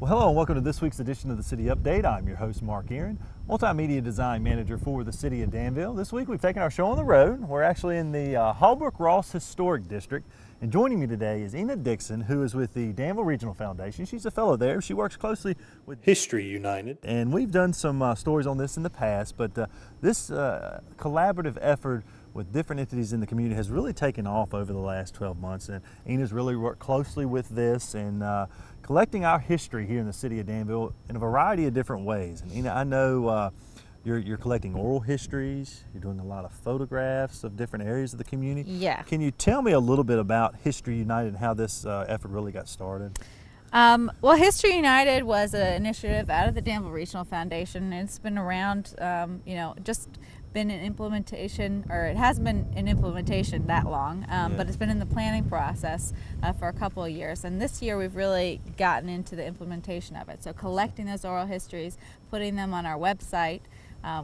Well, hello and welcome to this week's edition of the City Update. I'm your host, Mark Aaron, Multimedia Design Manager for the City of Danville. This week we've taken our show on the road. We're actually in the Holbrook-Ross Historic District. And joining me today is Enid Dixon, who is with the Danville Regional Foundation. She's a fellow there. She works closely with History United. And we've done some stories on this in the past, but this collaborative effort with different entities in the community has really taken off over the last 12 months. And Enid's really worked closely with this and collecting our history here in the city of Danville in a variety of different ways. And Enid, I know you're collecting oral histories, you're doing a lot of photographs of different areas of the community. Yeah. Can you tell me a little bit about History United and how this effort really got started? Well, History United was an initiative out of the Danville Regional Foundation. It's been around, just been in implementation, or it hasn't been in implementation that long, but it's been in the planning process for a couple of years. And this year we've really gotten into the implementation of it. So collecting those oral histories, putting them on our website,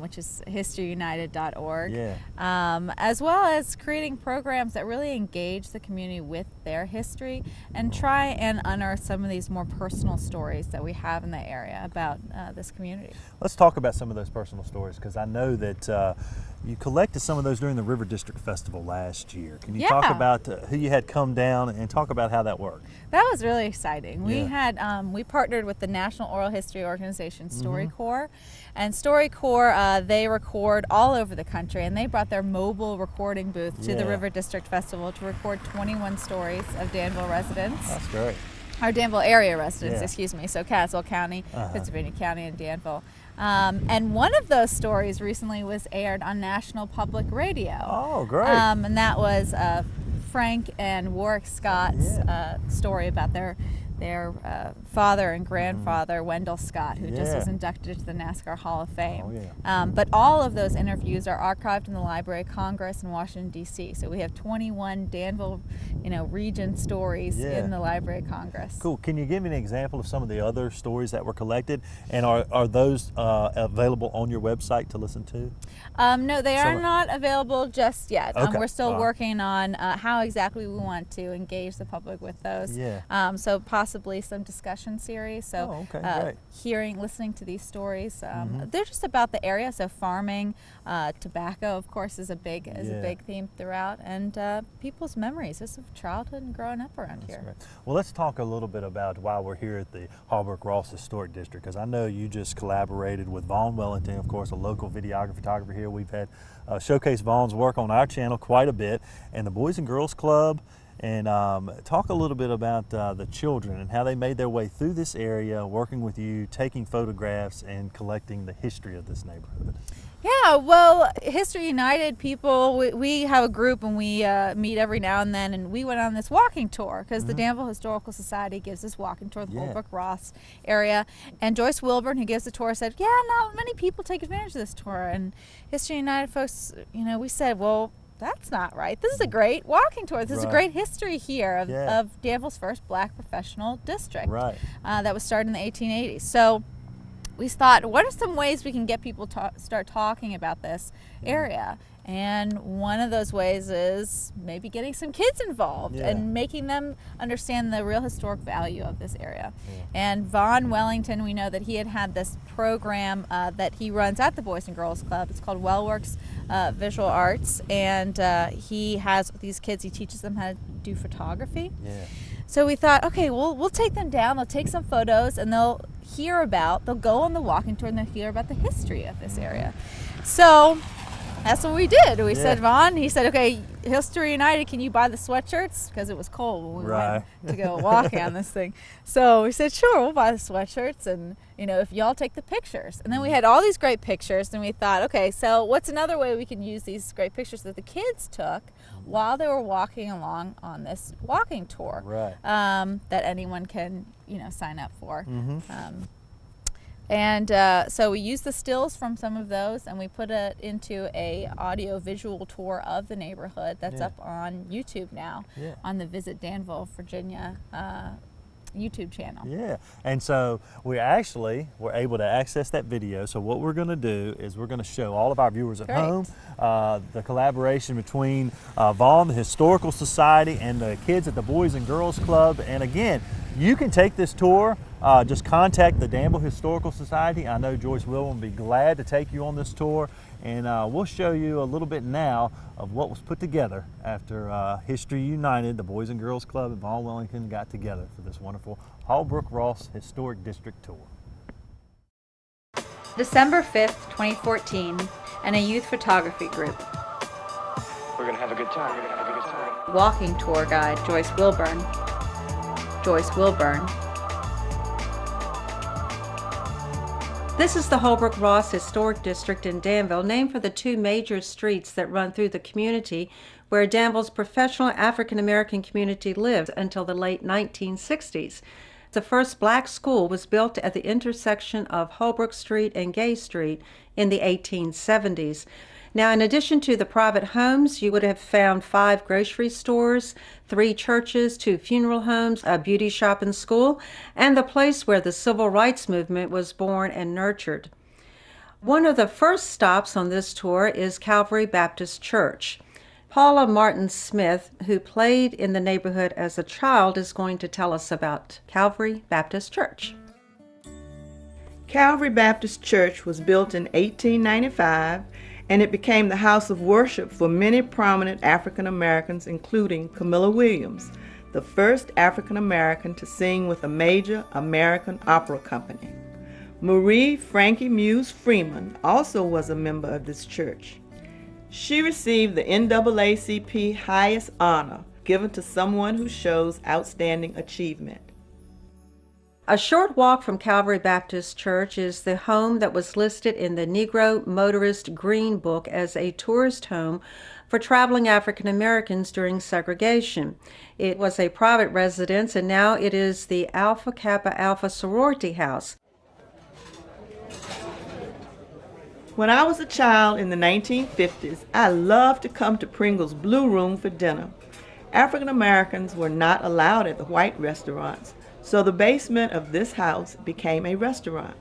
which is historyunited.org, as well as creating programs that really engage the community with their history and try and unearth some of these more personal stories that we have in the area about this community. Let's talk about some of those personal stories, because I know that you collected some of those during the River District Festival last year. Can you talk about who you had come down and talk about how that worked? That was really exciting. We had we partnered with the National Oral History Organization, StoryCorps, and StoryCorps they record all over the country, and they brought their mobile recording booth to the River District Festival to record 21 stories of Danville residents. That's great. Our Danville area residents, excuse me, so Castle County, Pittsylvania County, and Danville. And one of those stories recently was aired on National Public Radio. Oh, great. And that was Frank and Warwick Scott's story about their father and grandfather, Wendell Scott, who just was inducted into the NASCAR Hall of Fame. But all of those interviews are archived in the Library of Congress in Washington, D.C. So we have 21 Danville, region stories in the Library of Congress. Cool. Can you give me an example of some of the other stories that were collected? And are those available on your website to listen to? No, they are not available just yet. Okay. We're still working on how exactly we want to engage the public with those. So possibly some discussion series. So listening to these stories. They're just about the area. So farming, tobacco, of course, is a big theme throughout, and people's memories just of childhood and growing up around here. Right. Well, let's talk a little bit about why we're here at the Holbrook-Ross Historic District, because I know you just collaborated with Vaughn Wellington, of course, a local videographer, photographer here. We've had showcase Vaughn's work on our channel quite a bit, and the Boys and Girls Club. And talk a little bit about the children and how they made their way through this area, working with you, taking photographs, and collecting the history of this neighborhood. Yeah, well, History United people, we have a group, and we meet every now and then, and we went on this walking tour because the Danville Historical Society gives this walking tour of the Holbrook-Ross area, and Joyce Wilburn, who gives the tour, said, not many people take advantage of this tour. And History United folks, we said, well, that's not right. This is a great walking tour. This is a great history here of Danville's first black professional district that was started in the 1880s. So we thought, what are some ways we can get people to start talking about this area? And one of those ways is maybe getting some kids involved and making them understand the real historic value of this area. And Vaughn Wellington, we know that he had this program that he runs at the Boys and Girls Club. It's called WellWorks Visual Arts, and he has these kids. He teaches them how to do photography. So we thought, okay, we'll take them down. They'll take some photos, and they'll go on the walking tour, and they'll hear about the history of this area. So that's what we did. We said, Vaughn, he said, okay, History United, can you buy the sweatshirts? Because it was cold when we went to go walking on this thing. So we said, sure, we'll buy the sweatshirts, and if y'all take the pictures. And then we had all these great pictures, and we thought, okay, so what's another way we can use these great pictures that the kids took while they were walking along on this walking tour that anyone can sign up for. And so we used the stills from some of those, and we put it into a audio visual tour of the neighborhood that's up on YouTube now on the Visit Danville, Virginia YouTube channel. And so we're able to access that video. So what we're going to do is we're going to show all of our viewers at home the collaboration between Vaughn, the Historical Society, and the kids at the Boys and Girls Club. And again, you can take this tour. Just contact the Danville Historical Society. I know Joyce will be glad to take you on this tour, and we'll show you a little bit now of what was put together after History United, the Boys and Girls Club at Vaughan Wellington, got together for this wonderful Holbrook-Ross Historic District tour. December 5th, 2014, and a youth photography group. We're gonna have a good time. We're gonna have a good time. Walking tour guide Joyce Wilburn. Joyce Wilburn. This is the Holbrook-Ross Historic District in Danville, named for the two major streets that run through the community where Danville's professional African-American community lived until the late 1960s. The first black school was built at the intersection of Holbrook Street and Gay Street in the 1870s. Now, in addition to the private homes, you would have found 5 grocery stores, 3 churches, 2 funeral homes, a beauty shop and school, and the place where the civil rights movement was born and nurtured. One of the first stops on this tour is Calvary Baptist Church. Paula Martin Smith, who played in the neighborhood as a child, is going to tell us about Calvary Baptist Church. Calvary Baptist Church was built in 1895, and it became the house of worship for many prominent African Americans, including Camilla Williams, the first African American to sing with a major American opera company. Marie Frankie Muse Freeman also was a member of this church. She received the NAACP highest honor given to someone who shows outstanding achievement. A short walk from Calvary Baptist Church is the home that was listed in the Negro Motorist Green Book as a tourist home for traveling African Americans during segregation. It was a private residence, and now it is the Alpha Kappa Alpha sorority house. When I was a child in the 1950s, I loved to come to Pringle's Blue Room for dinner. African Americans were not allowed at the white restaurants, so the basement of this house became a restaurant.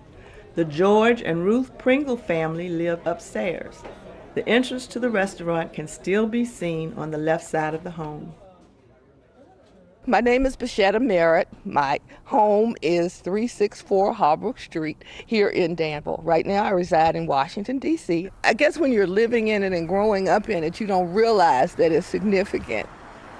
The George and Ruth Pringle family lived upstairs. The entrance to the restaurant can still be seen on the left side of the home. My name is Bashetta Merritt. My home is 364 Holbrook Street here in Danville. Right now I reside in Washington, D.C. I guess when you're living in it and growing up in it, you don't realize that it's significant.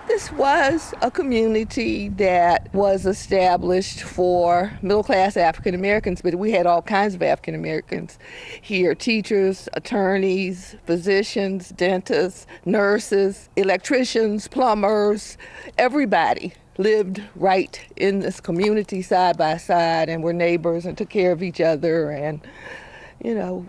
This was a community that was established for middle-class African Americans, but we had all kinds of African Americans here: teachers, attorneys, physicians, dentists, nurses, electricians, plumbers. Everybody lived right in this community side by side and were neighbors and took care of each other and, you know,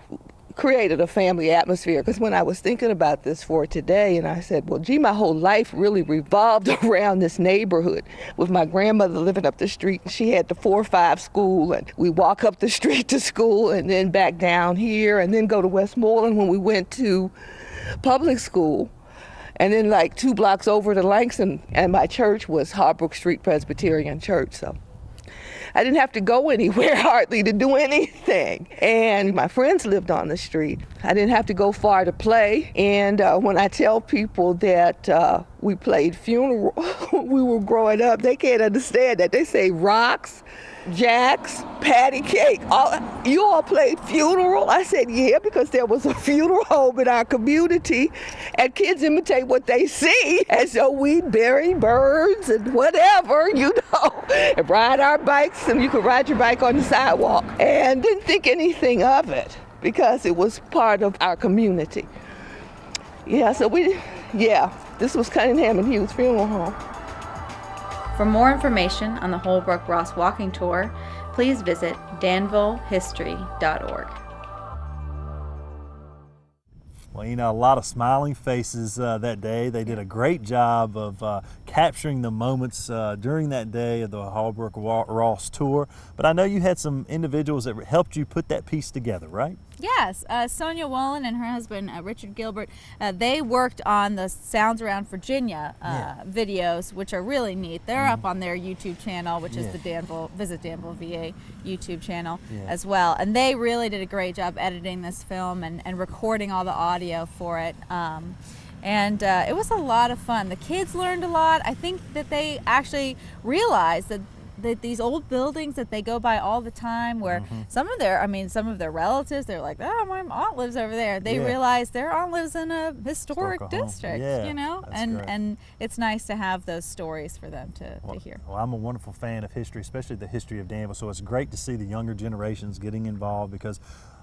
created a family atmosphere. Because when I was thinking about this for today, and I said, well, gee, my whole life really revolved around this neighborhood, with my grandmother living up the street. She had the 4-5 school, and we walk up the street to school and then back down here and then go to Westmoreland when we went to public school. And then like 2 blocks over to Langston, and my church was Holbrook Street Presbyterian Church. So I didn't have to go anywhere hardly to do anything. And my friends lived on the street. I didn't have to go far to play. And when I tell people that we played funeral, we were growing up, they can't understand that. They say rocks, jacks, patty cake. You all played funeral? I said, yeah, because there was a funeral home in our community, and kids imitate what they see. And so we'd bury birds and whatever, you know, and ride our bikes, and you could ride your bike on the sidewalk. And didn't think anything of it because it was part of our community. Yeah, so this was Cunningham and Hughes Funeral Home. For more information on the Holbrook-Ross Walking Tour, please visit danvillehistory.org. Well, you know, a lot of smiling faces that day. They did a great job of capturing the moments during that day of the Holbrook-Ross tour. But I know you had some individuals that helped you put that piece together, right? Yes, Sonia Wolin and her husband Richard Gilbert, they worked on the Sounds Around Virginia videos, which are really neat. They're up on their YouTube channel, which is the Visit Danville VA YouTube channel as well. And they really did a great job editing this film and recording all the audio for it. And it was a lot of fun. The kids learned a lot. I think that they actually realized that these old buildings that they go by all the time, where some of their relatives, they're like, oh, my aunt lives over there. They realize their aunt lives in a historic district, you know, and it's nice to have those stories for them to hear. Well, I'm a wonderful fan of history, especially the history of Danville, so it's great to see the younger generations getting involved, because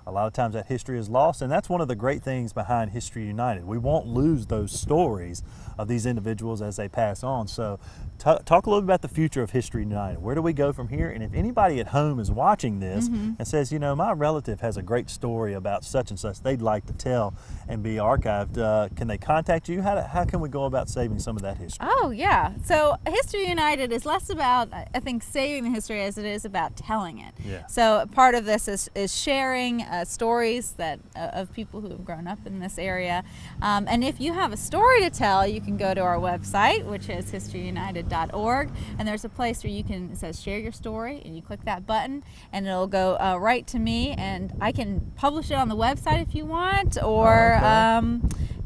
a lot of times that history is lost, and that's one of the great things behind History United. We won't lose those stories of these individuals as they pass on. So talk a little bit about the future of History United. Where do we go from here? And if anybody at home is watching this and says, you know, my relative has a great story about such and such they'd like to tell and be archived, can they contact you? How can we go about saving some of that history? Oh, yeah. So History United is less about, I think, saving the history as it is about telling it. Yeah. So part of this is sharing stories that of people who have grown up in this area. And if you have a story to tell, you can go to our website, which is historyunited.org, and there's a place where it says share your story, and you click that button and it'll go right to me, and I can publish it on the website if you want, or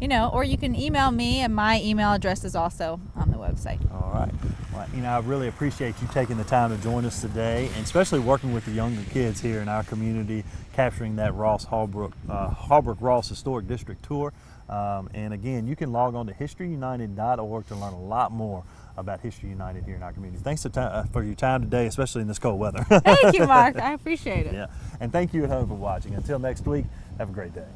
you know, or you can email me, and my email address is also on the website. All right. Well, you know, I really appreciate you taking the time to join us today, and especially working with the younger kids here in our community, capturing that Holbrook Ross Historic District tour. And again, you can log on to historyunited.org to learn a lot more about History United here in our community. Thanks for your time today, especially in this cold weather. Thank you, Mark. I appreciate it. Yeah. And thank you at home for watching. Until next week, have a great day.